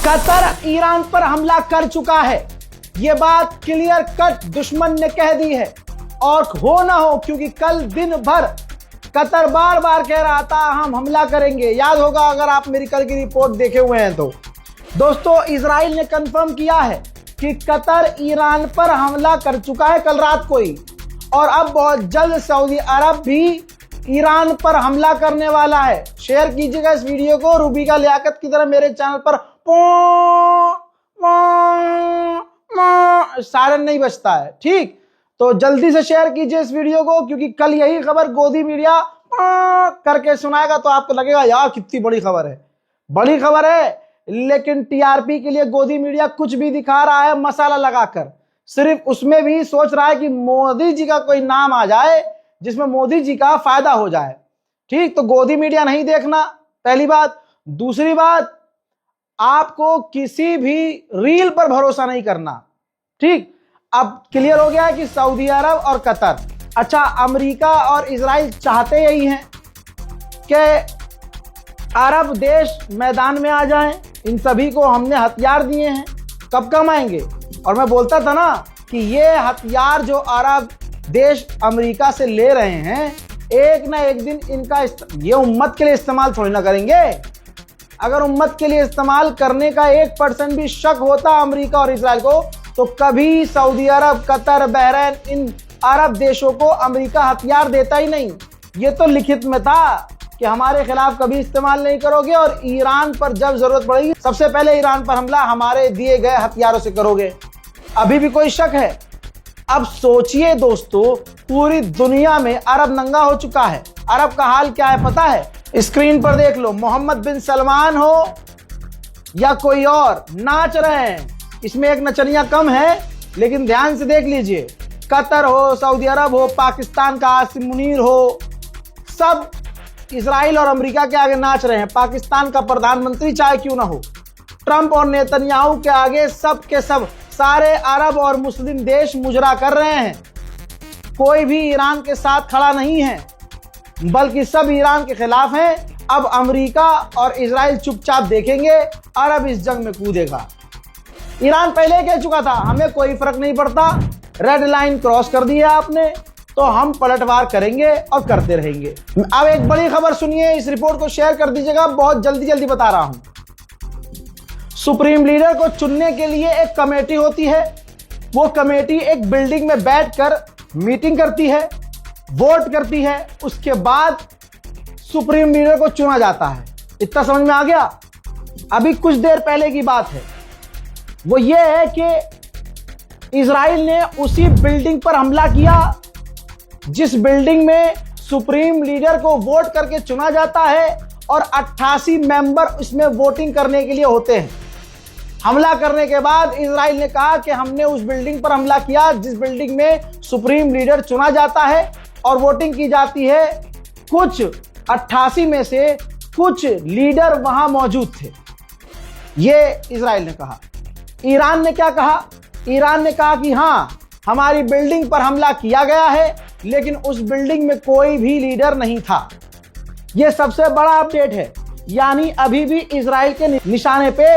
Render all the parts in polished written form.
Qatar Iran पर हमला कर चुका है, यह बात क्लियर कट दुश्मन ने कह दी है। और हो ना हो, क्योंकि कल दिन भर कतर बार बार कह रहा था हम हमला करेंगे। याद होगा अगर आप मेरी कल की रिपोर्ट देखे हुए हैं तो। दोस्तों, इजराइल ने कंफर्म किया है कि कतर ईरान पर हमला कर चुका है कल रात को ही, और अब बहुत जल्द सऊदी अरब भी ईरान पर हमला करने वाला है। शेयर कीजिएगा इस वीडियो को रूबिका लियाकत की तरह मेरे चैनल पर सायरन नहीं बजता है, ठीक? तो जल्दी से शेयर कीजिए इस वीडियो को, क्योंकि कल यही खबर गोदी मीडिया करके सुनाएगा तो आपको लगेगा यार कितनी बड़ी खबर है। बड़ी खबर है, लेकिन टीआरपी के लिए गोदी मीडिया कुछ भी दिखा रहा है मसाला लगाकर। सिर्फ उसमें भी सोच रहा है कि मोदी जी का कोई नाम आ जाए जिसमें मोदी जी का फायदा हो जाए, ठीक? तो गोदी मीडिया नहीं देखना, पहली बात। दूसरी बात, आपको किसी भी रील पर भरोसा नहीं करना, ठीक? अब क्लियर हो गया है कि सऊदी अरब और कतर, अच्छा अमेरिका और इजराइल चाहते यही हैं कि अरब देश मैदान में आ जाएं। इन सभी को हमने हथियार दिए हैं, कब कम आएंगे? और मैं बोलता था ना कि ये हथियार जो अरब देश अमेरिका से ले रहे हैं, एक ना एक दिन इनका ये उम्मत के लिए इस्तेमाल थोड़ी ना करेंगे। अगर उम्मत के लिए इस्तेमाल करने का 1% भी शक होता अमेरिका और इजराइल को, तो कभी सऊदी अरब, कतर, बहरीन, इन अरब देशों को अमेरिका हथियार देता ही नहीं। ये तो लिखित में था कि हमारे खिलाफ कभी इस्तेमाल नहीं करोगे, और ईरान पर जब जरूरत पड़ेगी सबसे पहले ईरान पर हमला हमारे दिए गए हथियारों से करोगे। अभी भी कोई शक है? अब सोचिए दोस्तों, पूरी दुनिया में अरब नंगा हो चुका है। अरब का हाल क्या है पता है? स्क्रीन पर देख लो, मोहम्मद बिन सलमान हो या कोई और नाच रहे हैं। इसमें एक नचनिया कम है, लेकिन ध्यान से देख लीजिए। कतर हो, सऊदी अरब हो, पाकिस्तान का आसिम मुनीर हो, सब इजराइल और अमेरिका के आगे नाच रहे हैं। पाकिस्तान का प्रधानमंत्री चाहे क्यों ना हो, ट्रंप और नेतन्याहू के आगे सब के सब सारे अरब और मुस्लिम देश मुजरा कर रहे हैं। कोई भी ईरान के साथ खड़ा नहीं है, बल्कि सब ईरान के खिलाफ हैं। अब अमेरिका और इजराइल चुपचाप देखेंगे, अरब इस जंग में कूदेगा। ईरान पहले कह चुका था हमें कोई फर्क नहीं पड़ता, रेड लाइन क्रॉस कर दी है आपने तो हम पलटवार करेंगे और करते रहेंगे। अब एक बड़ी खबर सुनिए, इस रिपोर्ट को शेयर कर दीजिएगा, बहुत जल्दी जल्दी बता रहा हूं। सुप्रीम लीडर को चुनने के लिए एक कमेटी होती है। वो कमेटी एक बिल्डिंग में बैठकर मीटिंग करती है, वोट करती है, उसके बाद सुप्रीम लीडर को चुना जाता है। इतना समझ में आ गया? अभी कुछ देर पहले की बात है, वो ये है कि इजराइल ने उसी बिल्डिंग पर हमला किया जिस बिल्डिंग में सुप्रीम लीडर को वोट करके चुना जाता है, और 88 मेंबर इसमें वोटिंग करने के लिए होते हैं। हमला करने के बाद इजराइल ने कहा कि हमने उस बिल्डिंग पर हमला किया जिस बिल्डिंग में सुप्रीम लीडर चुना जाता है और वोटिंग की जाती है। कुछ 88 में से कुछ लीडर वहां मौजूद थे, ये इजराइल ने कहा। ईरान ने क्या कहा? ईरान ने कहा कि हां, हमारी बिल्डिंग पर हमला किया गया है, लेकिन उस बिल्डिंग में कोई भी लीडर नहीं था। यह सबसे बड़ा अपडेट है, यानी अभी भी इजराइल के निशाने पे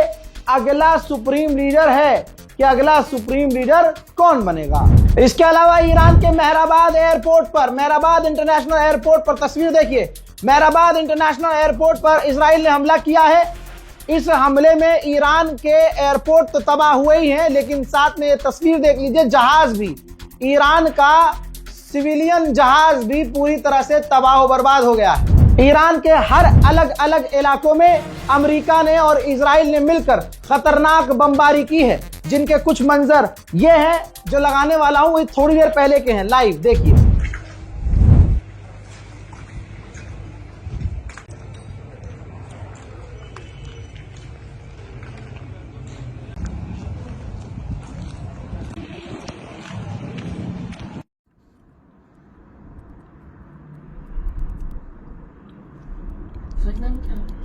अगला सुप्रीम लीडर है कि अगला सुप्रीम लीडर कौन बनेगा। इसके अलावा ईरान के मेहराबाद एयरपोर्ट पर, मेहराबाद इंटरनेशनल एयरपोर्ट पर, तस्वीर देखिए, मेहराबाद इंटरनेशनल एयरपोर्ट पर इजराइल ने हमला किया है। इस हमले में ईरान के एयरपोर्ट तो तबाह हुए ही हैं, लेकिन साथ में ये तस्वीर देख लीजिए, जहाज भी, ईरान का सिविलियन जहाज भी पूरी तरह से तबाह बर्बाद हो गया है। ईरान के हर अलग अलग इलाकों में अमेरिका ने और इजराइल ने मिलकर खतरनाक बमबारी की है, जिनके कुछ मंजर ये हैं जो लगाने वाला हूं, ये थोड़ी देर पहले के हैं, लाइव देखिए।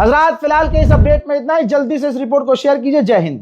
हजरात फिलहाल के इस अपडेट में इतना ही। जल्दी से इस रिपोर्ट को शेयर कीजिए। जय हिंद।